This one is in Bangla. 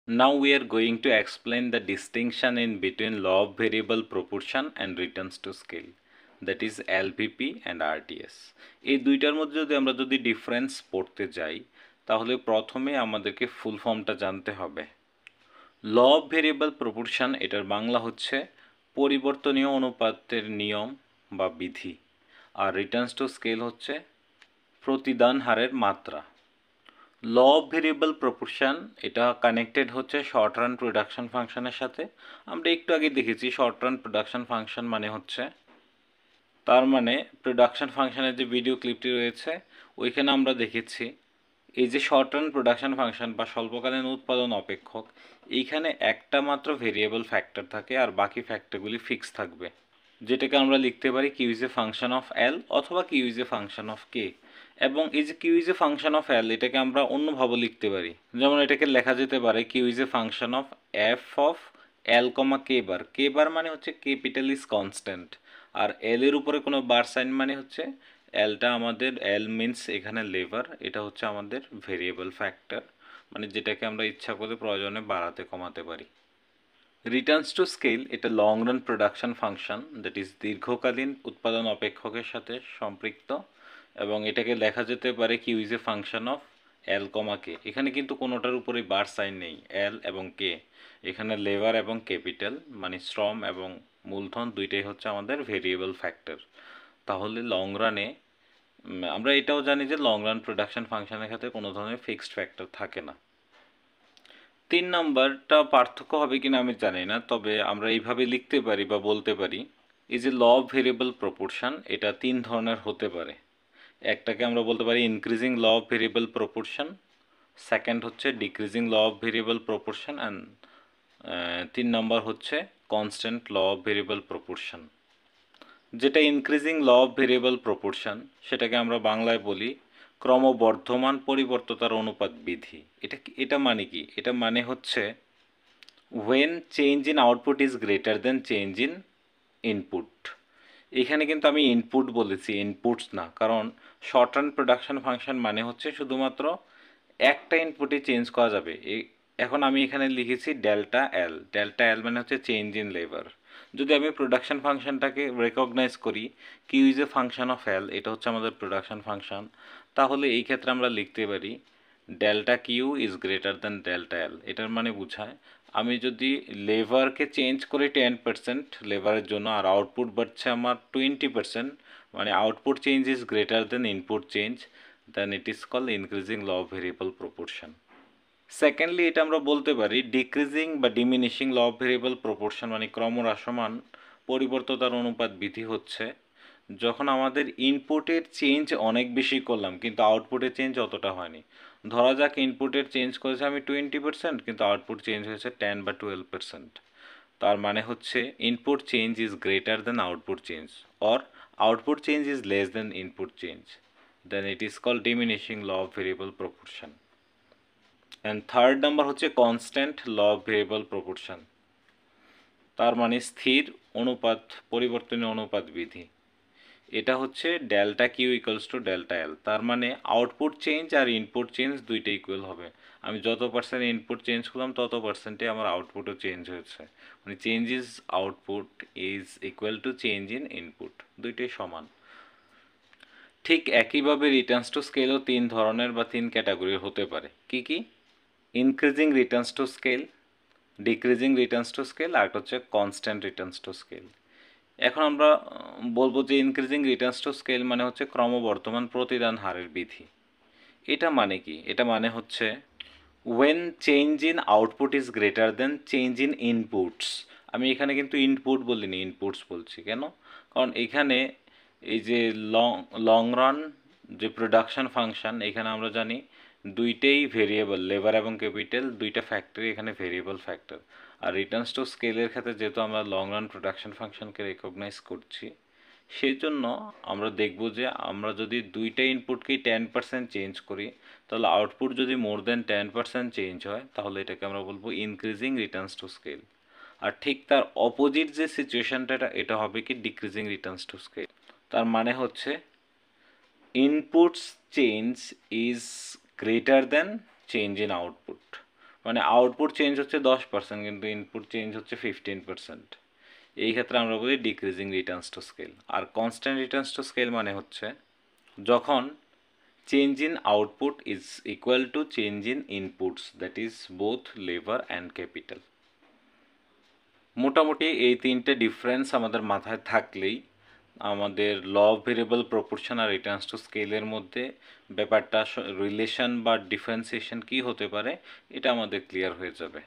Now we are going to explain the distinction in between law of variable proportion and returns to scale, that is LVP and RTS. এই দুইটার মধ্যে যদি ডিফারেন্স পড়তে যাই তাহলে প্রথমে আমাদেরকে ফুল ফর্মটা জানতে হবে। ল অফ ভেরিয়েবল প্রপোর্শন এটার বাংলা হচ্ছে পরিবর্তনীয় অনুপাতের নিয়ম বা বিধি, আর রিটার্নস টু স্কেল হচ্ছে প্রতিদান হারের মাত্রা। ল অফ ভেরিয়েবল প্রপোর্শন এটা কানেক্টেড হচ্ছে শর্ট রান প্রোডাকশন ফাংশনের সাথে। আমরা একটু আগে দেখেছি শর্ট রান প্রোডাকশন ফাংশন মানে হচ্ছে, তার মানে প্রোডাকশন ফাংশনের যে ভিডিও ক্লিপটি রয়েছে ওইখানে আমরা দেখেছি এই যে শর্ট রান প্রোডাকশন ফাংশন বা স্বল্পকালীন উৎপাদন অপেক্ষক, এইখানে একটা মাত্র ভেরিয়েবল ফ্যাক্টর থাকে আর বাকি ফ্যাক্টরগুলি ফিক্স থাকবে, যেটাকে আমরা লিখতে পারি Q is a function of L অথবা Q is a function of K. এবং এই যে Q is a function of L এটাকে আমরা অন্যভাবে লিখতে পারি, যেমন এটাকে লেখা যেতে পারে Q is a function of F of L comma K bar. K bar মানে হচ্ছে ক্যাপিটাল ইজ কনস্ট্যান্ট, আর এল এর উপরে কোনো বার সাইন মানে হচ্ছে এলটা আমাদের, এল মিনস এখানে লেভার, এটা হচ্ছে আমাদের ভেরিয়েবল ফ্যাক্টর, মানে যেটাকে আমরা ইচ্ছা করে প্রয়োজনে বাড়াতে কমাতে পারি। রিটার্নস টু স্কেল এটা long run production function, that is দীর্ঘকালীন উৎপাদন অপেক্ষকের সাথে সম্পৃক্ত, এবং এটাকে লেখা যেতে পারে Q is a function of L comma K. এখানে কিন্তু কোনোটার উপরে বার সাইন নেই, এল এবং কে, এখানে লেবার এবং ক্যাপিটাল মানে শ্রম এবং মূলধন দুইটাই হচ্ছে আমাদের ভেরিয়েবল ফ্যাক্টর। তাহলে লং রানে আমরা এটাও জানি যে লং রান প্রোডাকশন ফাংশনের ক্ষেত্রে কোনো ধরনের ফিক্সড ফ্যাক্টর থাকে না। 3 নাম্বারটা পার্থক্য হবে কিনা আমি জানি না, তবে আমরা এইভাবে লিখতে পারি বা বলতে পারি এই যে ল অফ ভেরিয়েবল প্রপোর্শন এটা 3 ধরনের হতে পারে। একটাকে আমরা বলতে পারি increasing law of variable proportion, second হচ্ছে decreasing law of variable proportion, and 3 number হচ্ছে constant law of variable proportion. যেটা increasing law of variable proportion সেটাকে আমরা বাংলায় বলি ক্রমবর্ধমান পরিবর্ততার অনুপাত বিধি। এটা মানে কি? এটা মানে হচ্ছে when change in output is greater than change in input। এখানে কিন্তু আমি ইনপুট বলেছি, ইনপুটস না, কারণ শর্ট রান প্রোডাকশন ফাংশন মানে হচ্ছে শুধুমাত্র একটা ইনপুটে চেঞ্জ করা যাবে। এখন আমি এখানে লিখেছি ডেল্টা এল, ডেল্টা এল মানে হচ্ছে চেঞ্জ ইন লেবার। যদি আমি প্রোডাকশন ফাংশনটাকে রেকগনাইজ করি Q is a function of L, এটা হচ্ছে আমাদের প্রোডাকশন ফাংশন, তাহলে এই ক্ষেত্রে আমরা লিখতে পারি delta Q is greater than delta L. এটার মানে বোঝায় আমি যদি লেবারকে চেঞ্জ করি 10% লেবারের জন্য আর আউটপুট বাড়ছে আমার 20%, মানে output change is greater than input change, then it is called increasing law of variable proportion. Secondly এটা আমরা বলতে পারি ডিক্রিজিং বা diminishing law of variable proportion, মানে ক্রমহ্রাসমান পরিবর্ততার অনুপাত বিধি হচ্ছে যখন আমাদের ইনপুটের চেঞ্জ অনেক বেশি করলাম কিন্তু আউটপুটের চেঞ্জ অতটা হয়নি। ধরা যাক ইনপুটের চেঞ্জ করেছে আমি 20%, কিন্তু আউটপুট চেঞ্জ হয়েছে 10 বা 12%। তার মানে হচ্ছে input change is greater than output change, or output change is less than input change, then it is called diminishing law of variable proportion. And third number হচ্ছে constant law of variable proportion, তার মানে স্থির অনুপাত পরিবর্তনীয় অনুপাত বিধি। এটা হচ্ছে delta Q equals to delta L, তার মানে আউটপুট চেঞ্জ আর ইনপুট চেঞ্জ দুইটা ইকুয়াল হবে। আমি যত পার্সেন্ট ইনপুট চেঞ্জ করলাম তত পার্সেন্টে আমার আউটপুটও চেঞ্জ হয়েছে, মানে change is output is equal to change in input, দুইটাই সমান। ঠিক একইভাবে রিটার্নস টু স্কেলও 3 ধরনের বা 3 ক্যাটাগরির হতে পারে। কি কি? Increasing returns to scale, decreasing returns to scale, আর হচ্ছে কনস্ট্যান্ট রিটার্নস টু স্কেল। এখন আমরা বলবো যে ইনক্রিজিং রিটার্নস টু স্কেল মানে হচ্ছে ক্রমবর্ধমান প্রতিদান হারের বিধি। এটা মানে কি? এটা মানে হচ্ছে when change in output is greater than change in inputs। আমি এখানে কিন্তু ইনপুট বলিনি, ইনপুটস বলছি। কেন? কারণ এখানে এই যে লং লং রান যে প্রোডাকশন ফাংশন, এখানে আমরা জানি দুইটাই ভেরিয়েবল, লেবার এবং ক্যাপিটাল দুইটা ফ্যাক্টরি এখানে ভেরিয়েবল ফ্যাক্টর। আর রিটার্নস টু স্কেলের ক্ষেত্রে যেহেতু আমরা লং রান প্রোডাকশন ফাংশনকে রেকগনাইজ করছি, সেই জন্য আমরা দেখব যে আমরা যদি দুইটা ইনপুটকেই 10% চেঞ্জ করি তাহলে আউটপুট যদি মোর দেন 10% চেঞ্জ হয় তাহলে এটাকে আমরা বলবো ইনক্রিজিং রিটার্নস টু স্কেল। আর ঠিক তার অপোজিট যে সিচুয়েশনটা এটা হবে কি ডিক্রিজিং রিটার্নস টু স্কেল। তার মানে হচ্ছে inputs change is greater then change in output, মানে আউটপুট চেঞ্জ হচ্ছে 10% কিন্তু ইনপুট চেঞ্জ হচ্ছে 15%। এই ক্ষেত্রে আমরা বলি ডিক্রিজিং রিটার্নস টু স্কেল। আর কনস্ট্যান্ট রিটার্নস টু স্কেল মানে হচ্ছে যখন change in output is equal to change in inputs, that is both labour and capital. মোটামুটি এই তিনটে ডিফারেন্স আমাদের মাথায় থাকলেই আমাদের ল অফ ভেরিয়েবল প্রপোর্শন আর রিটার্নস টু স্কেলের মধ্যে ব্যাপারটা রিলেশন বা ডিফারেন্সিয়েশন কী হতে পারে এটা আমাদের ক্লিয়ার হয়ে যাবে।